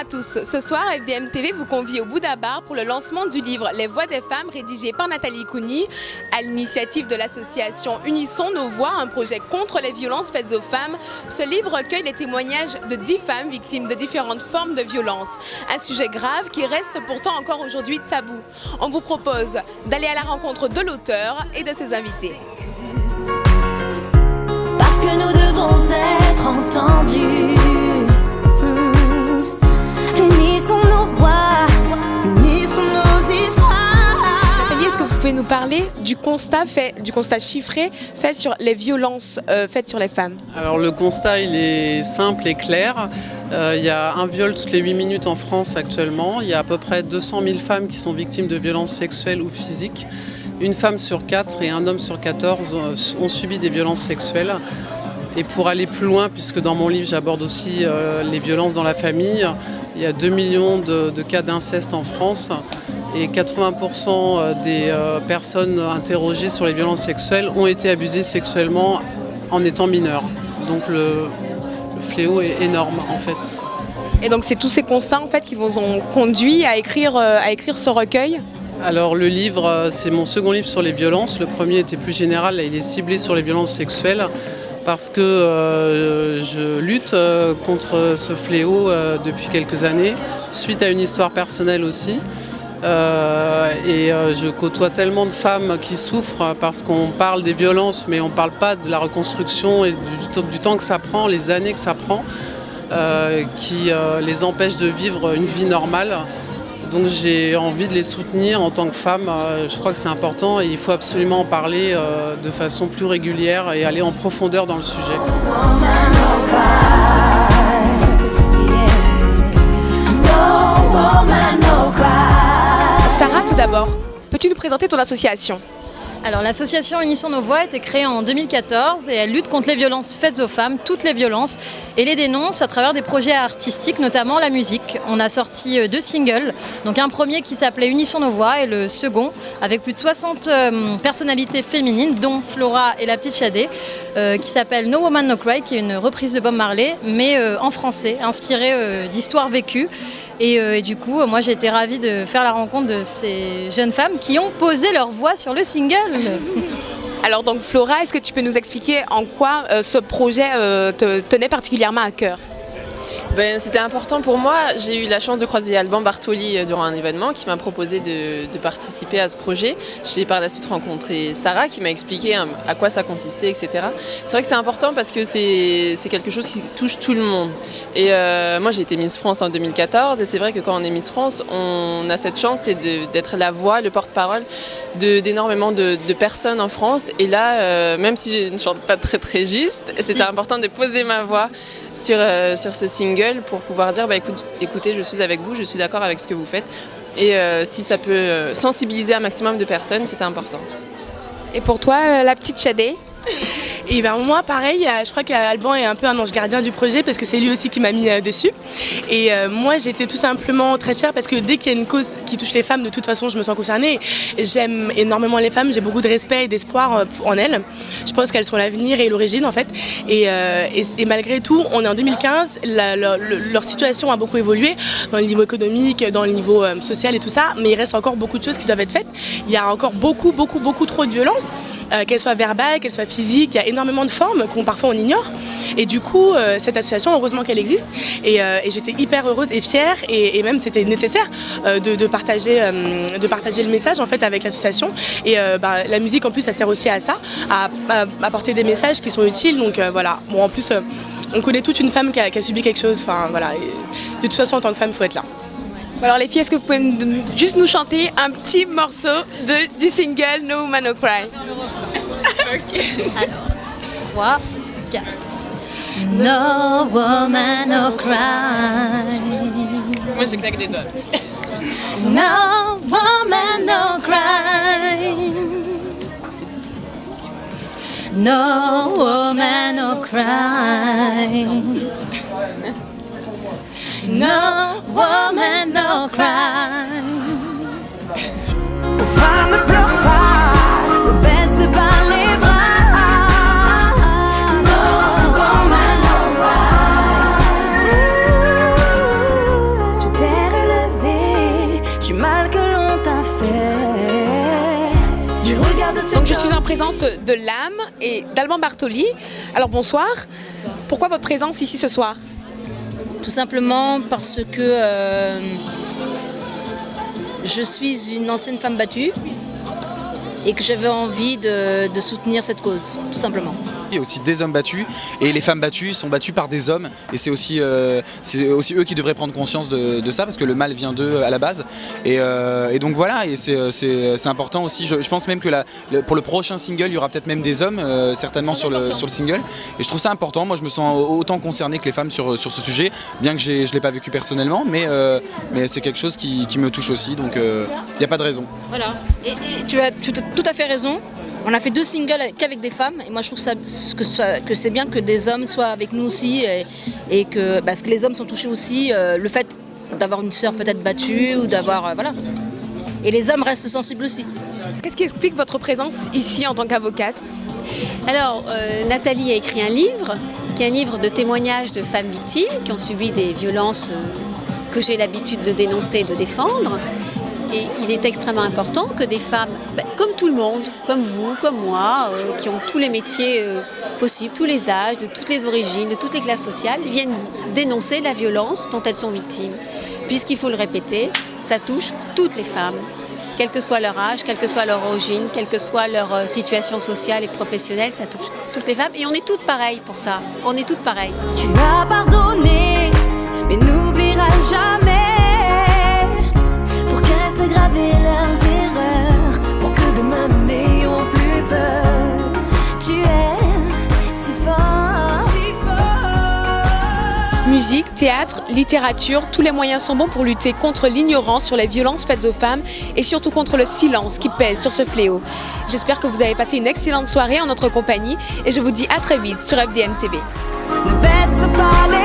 à tous, ce soir FDM TV vous convie au Bouddha Bar pour le lancement du livre Les Voix des femmes rédigé par Nathalie Kouni à l'initiative de l'association Unissons nos voix, un projet contre les violences faites aux femmes. Ce livre recueille les témoignages de 10 femmes victimes de différentes formes de violence, un sujet grave qui reste pourtant encore aujourd'hui tabou. On vous propose d'aller à la rencontre de l'auteur et de ses invités. Parce que nous devons être entendus. Unissons nos voix, unissons nos histoires. Nathalie, est-ce que vous pouvez nous parler du constat chiffré fait sur les violences faites sur les femmes? Alors le constat il est simple et clair. Il y a un viol toutes les 8 minutes en France actuellement. Il y a à peu près 200 000 femmes qui sont victimes de violences sexuelles ou physiques. Une femme sur 4 et un homme sur 14 ont subi des violences sexuelles. Et pour aller plus loin, puisque dans mon livre j'aborde aussi les violences dans la famille, il y a 2 millions de cas d'inceste en France et 80% des personnes interrogées sur les violences sexuelles ont été abusées sexuellement en étant mineures. Donc le fléau est énorme en fait. Et donc c'est tous ces constats en fait qui vous ont conduit à écrire ce recueil? Alors le livre, c'est mon second livre sur les violences. Le premier était plus général, il est ciblé sur les violences sexuelles parce que je lutte contre ce fléau depuis quelques années, suite à une histoire personnelle aussi. Je côtoie tellement de femmes qui souffrent parce qu'on parle des violences, mais on ne parle pas de la reconstruction et du temps que ça prend, les années que ça prend, qui les empêchent de vivre une vie normale. Donc j'ai envie de les soutenir en tant que femme. Je crois que c'est important et il faut absolument en parler de façon plus régulière et aller en profondeur dans le sujet. Sarah, tout d'abord, peux-tu nous présenter ton association? Alors l'association Unissons nos voix a été créée en 2014 et elle lutte contre les violences faites aux femmes, toutes les violences, et les dénonce à travers des projets artistiques, notamment la musique. On a sorti 2 singles, donc un premier qui s'appelait Unissons nos voix et le second avec plus de 60 personnalités féminines, dont Flora et la petite Shadé, qui s'appelle No Woman No Cry, qui est une reprise de Bob Marley, mais en français, inspirée d'histoires vécues. Et du coup, moi j'ai été ravie de faire la rencontre de ces jeunes femmes qui ont posé leur voix sur le single. Alors donc Flora, est-ce que tu peux nous expliquer en quoi ce projet te tenait particulièrement à cœur? C'était important pour moi. J'ai eu la chance de croiser Alban Bartoli durant un événement qui m'a proposé de participer à ce projet. J'ai par la suite rencontré Sarah qui m'a expliqué à quoi ça consistait, etc. C'est vrai que c'est important parce que c'est quelque chose qui touche tout le monde. Et moi j'ai été Miss France en 2014 et c'est vrai que quand on est Miss France, on a cette chance d'être la voix, le porte-parole d'énormément de personnes en France. Et là, même si je ne chante pas très très juste, c'était important de poser ma voix sur ce single pour pouvoir dire écoutez, je suis avec vous, je suis d'accord avec ce que vous faites et si ça peut sensibiliser un maximum de personnes, c'était important. Et pour toi, la petite Shadé? Et moi pareil, je crois qu'Alban est un peu un ange gardien du projet parce que c'est lui aussi qui m'a mis dessus. Et moi j'étais tout simplement très fière parce que dès qu'il y a une cause qui touche les femmes, de toute façon je me sens concernée. J'aime énormément les femmes, j'ai beaucoup de respect et d'espoir en elles. Je pense qu'elles sont l'avenir et l'origine en fait. Et malgré tout, on est en 2015, leur situation a beaucoup évolué dans le niveau économique, dans le niveau social et tout ça, mais il reste encore beaucoup de choses qui doivent être faites. Il y a encore beaucoup trop de violences. Qu'elles soient verbales, qu'elles soient physiques, il y a énormément de formes qu'on parfois on ignore. Et du coup, cette association, heureusement qu'elle existe. Et j'étais hyper heureuse et fière, et même c'était nécessaire de partager le message en fait avec l'association. Et la musique en plus, ça sert aussi à ça, à apporter des messages qui sont utiles. Donc voilà. Bon, en plus, on connaît toute une femme qui a subi quelque chose. Enfin voilà. Et de toute façon, en tant que femme, il faut être là. Alors les filles, est-ce que vous pouvez juste nous chanter un petit morceau du single No Woman No Cry? Ok. Alors, 3, 4. No woman no cry. Moi je claque des doigts. No woman no cry. No woman no cry. No woman no cry. Femme ne pleure pas, ne baisse pas les bras. No woman no cry. présence de l'âme et d'Alban Bartoli. Alors bonsoir. Bonsoir. Pourquoi votre présence ici ce soir? Tout simplement parce que je suis une ancienne femme battue et que j'avais envie de soutenir cette cause, tout simplement. Il y a aussi des hommes battus et les femmes battues sont battues par des hommes et c'est aussi eux qui devraient prendre conscience de ça parce que le mal vient d'eux à la base et donc voilà, et c'est important aussi. Je pense même que pour le prochain single il y aura peut-être même des hommes certainement sur le single et je trouve ça important. Moi je me sens autant concerné que les femmes sur ce sujet, bien que je ne l'ai pas vécu personnellement, mais c'est quelque chose qui me touche aussi, donc il n'y a pas de raison. Voilà, et tu as tout à fait raison. On a fait 2 singles qu'avec des femmes et moi je trouve que c'est bien que des hommes soient avec nous aussi et que parce que les hommes sont touchés aussi, le fait d'avoir une sœur peut-être battue ou d'avoir voilà. Et les hommes restent sensibles aussi. Qu'est-ce qui explique votre présence ici en tant qu'avocate? Alors, Nathalie a écrit un livre, qui est un livre de témoignages de femmes victimes qui ont subi des violences que j'ai l'habitude de dénoncer et de défendre. Et il est extrêmement important que des femmes, comme tout le monde, comme vous, comme moi, qui ont tous les métiers possibles, tous les âges, de toutes les origines, de toutes les classes sociales, viennent dénoncer la violence dont elles sont victimes. Puisqu'il faut le répéter, ça touche toutes les femmes, quel que soit leur âge, quelle que soit leur origine, quelle que soit leur situation sociale et professionnelle, ça touche toutes les femmes. Et on est toutes pareilles pour ça, on est toutes pareilles. Tu as pardonné, mais n'oublieras jamais. Graver leurs erreurs pour que demain nous n'ayons plus peur. Tu es si fort, si fort. Musique, théâtre, littérature, tous les moyens sont bons pour lutter contre l'ignorance sur les violences faites aux femmes et surtout contre le silence qui pèse sur ce fléau. J'espère que vous avez passé une excellente soirée en notre compagnie et je vous dis à très vite sur FDM TV. Ne baisse pas les